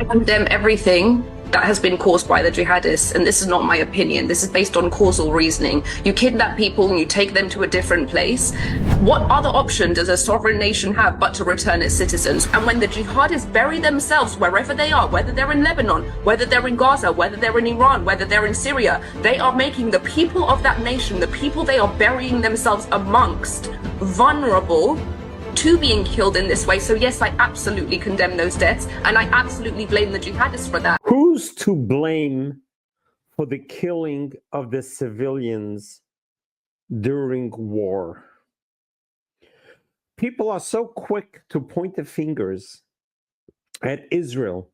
I condemn everything that has been caused by the jihadists, and this is not my opinion. This is based on causal reasoning. You kidnap people and you take them to a different place. What other option does a sovereign nation have but to return its citizens? And when the jihadists bury themselves wherever they are, whether they're in Lebanon, whether they're in Gaza, whether they're in Iran, whether they're in Syria, they are making the people of that nation, the people they are burying themselves amongst, vulnerable to being killed in this way. So yes, I absolutely condemn those deaths, and I absolutely blame the jihadists for that. Who's to blame for the killing of the civilians during war? People are so quick to point the fingers at Israel,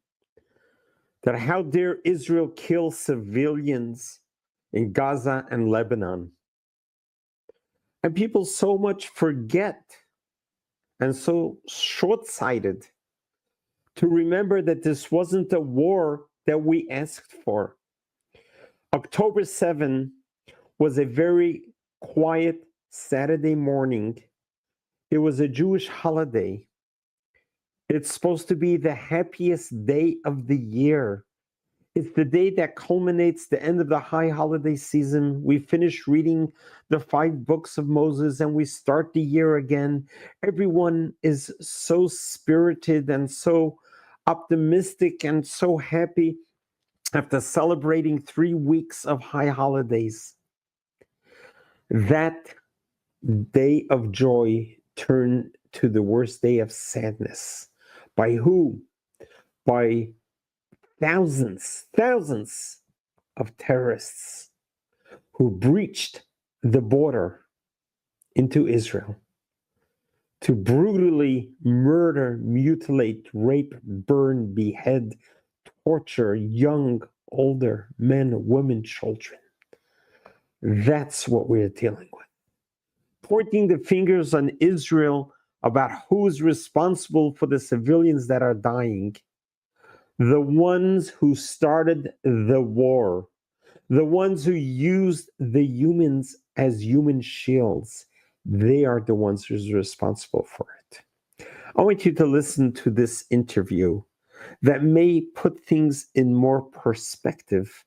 that how dare Israel kill civilians in Gaza and Lebanon? And people so much forget and so short-sighted to remember that this wasn't a war that we asked for. October 7 was a very quiet Saturday morning. It was a Jewish holiday. It's supposed to be the happiest day of the year. It's the day that culminates the end of the high holiday season. We finish reading the 5 books of Moses and we start the year again. Everyone is so spirited and so optimistic and so happy after celebrating 3 weeks of high holidays. That day of joy turned to the worst day of sadness. By who? By thousands of terrorists who breached the border into Israel to brutally murder, mutilate, rape, burn, behead, torture young, older men, women, children. That's what we're dealing with. Pointing the fingers on Israel about who's responsible for the civilians that are dying. The ones who started the war, the ones who used the humans as human shields, they are the ones who's responsible for it. I want you to listen to this interview that may put things in more perspective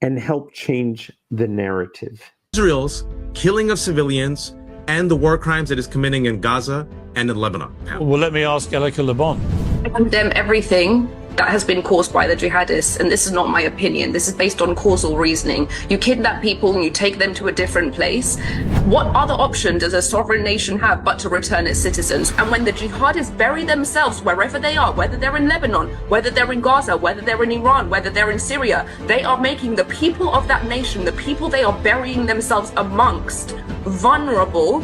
and help change the narrative. Israel's killing of civilians and the war crimes it is committing in Gaza and in Lebanon. Well, let me ask Elica. I condemn everything that has been caused by the jihadists, and this is not my opinion. This is based on causal reasoning. You kidnap people and you take them to a different place. What other option does a sovereign nation have but to return its citizens? And when the jihadists bury themselves wherever they are, whether they're in Lebanon, whether they're in Gaza, whether they're in Iran, whether they're in Syria, they are making the people of that nation, the people they are burying themselves amongst, vulnerable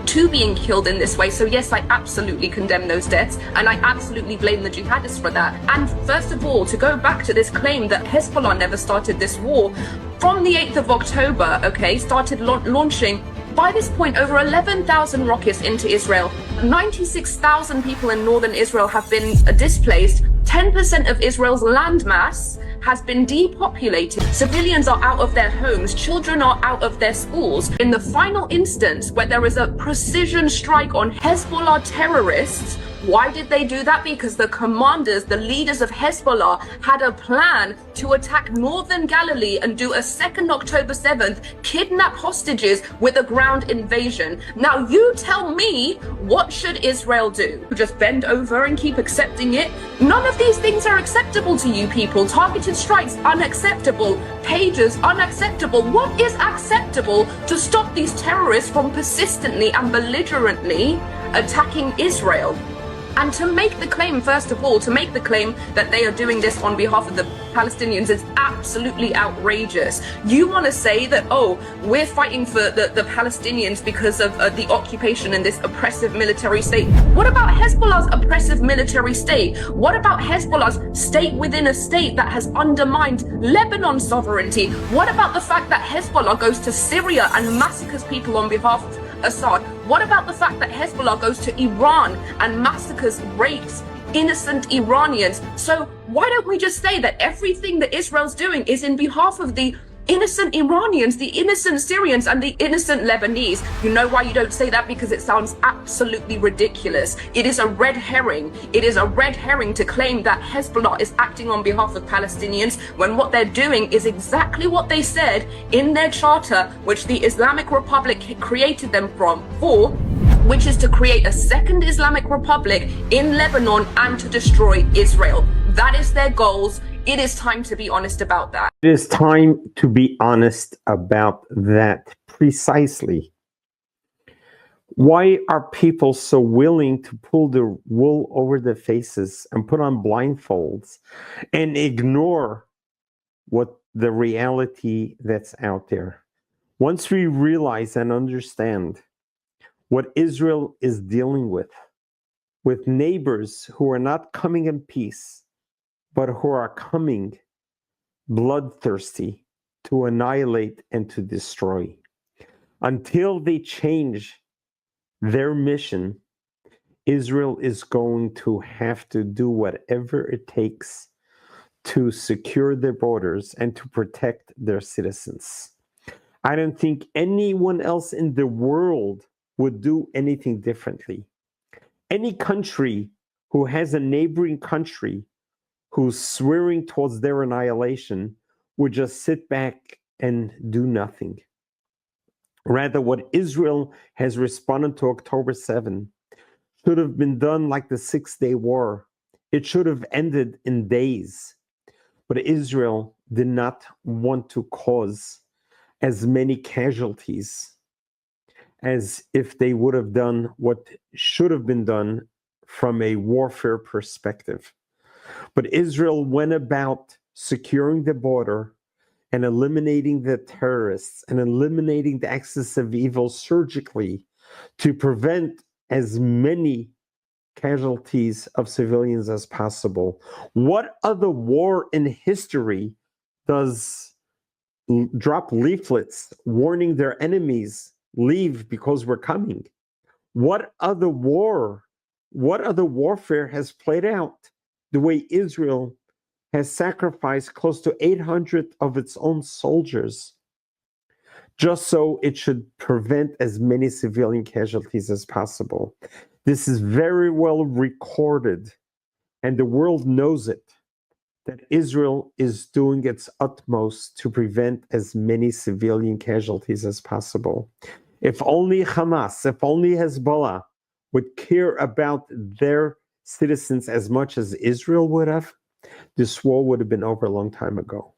to being killed in this way. So yes, I absolutely condemn those deaths, and I absolutely blame the jihadists for that. And first of all, to go back to this claim that Hezbollah never started this war, from the 8th of October, started launching, by this point, over 11,000 rockets into Israel. 96,000 people in northern Israel have been displaced. 10% of Israel's landmass has been depopulated. Civilians are out of their homes. Children are out of their schools. In the final instance, where there is a precision strike on Hezbollah terrorists, why did they do that? Because the commanders, the leaders of Hezbollah, had a plan to attack northern Galilee and do a second October 7th, kidnap hostages with a ground invasion. Now you tell me, what should Israel do? Just bend over and keep accepting it? None of these things are acceptable to you people. Targeted strikes, unacceptable. Pages, unacceptable. What is acceptable to stop these terrorists from persistently and belligerently attacking Israel? And to make the claim, first of all, to make the claim that they are doing this on behalf of the Palestinians is absolutely outrageous. You want to say that, oh, we're fighting for the Palestinians because of the occupation in this oppressive military state. What about Hezbollah's oppressive military state? What about Hezbollah's state within a state that has undermined Lebanon's sovereignty? What about the fact that Hezbollah goes to Syria and massacres people on behalf of Assad? What about the fact that Hezbollah goes to Iran and massacres, rapes innocent Iranians? So why don't we just say that everything that Israel's doing is in behalf of the innocent Iranians, the innocent Syrians, and the innocent Lebanese. You know why you don't say that? Because it sounds absolutely ridiculous. It is a red herring. It is a red herring to claim that Hezbollah is acting on behalf of Palestinians when what they're doing is exactly what they said in their charter, which the Islamic Republic created them for, which is to create a second Islamic Republic in Lebanon and to destroy Israel. That is their goals. It is time to be honest about that. It is time to be honest about that precisely. Why are people so willing to pull the wool over their faces and put on blindfolds and ignore what the reality that's out there? Once we realize and understand what Israel is dealing with neighbors who are not coming in peace, but who are coming bloodthirsty to annihilate and to destroy. Until they change their mission, Israel is going to have to do whatever it takes to secure their borders and to protect their citizens. I don't think anyone else in the world would do anything differently. Any country who has a neighboring country who's swearing towards their annihilation would just sit back and do nothing. Rather, what Israel has responded to October 7 should have been done like the Six-Day War. It should have ended in days. But Israel did not want to cause as many casualties as if they would have done what should have been done from a warfare perspective. But Israel went about securing the border and eliminating the terrorists and eliminating the axis of evil surgically to prevent as many casualties of civilians as possible. What other war in history does drop leaflets warning their enemies, leave because we're coming? What other warfare has played out the way Israel has sacrificed close to 800 of its own soldiers just so it should prevent as many civilian casualties as possible? This is very well recorded, and the world knows it, that Israel is doing its utmost to prevent as many civilian casualties as possible. If only Hamas, if only Hezbollah would care about their citizens as much as Israel would have, this war would have been over a long time ago.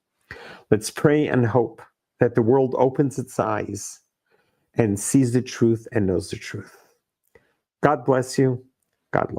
Let's pray and hope that the world opens its eyes and sees the truth and knows the truth. God bless you. God bless.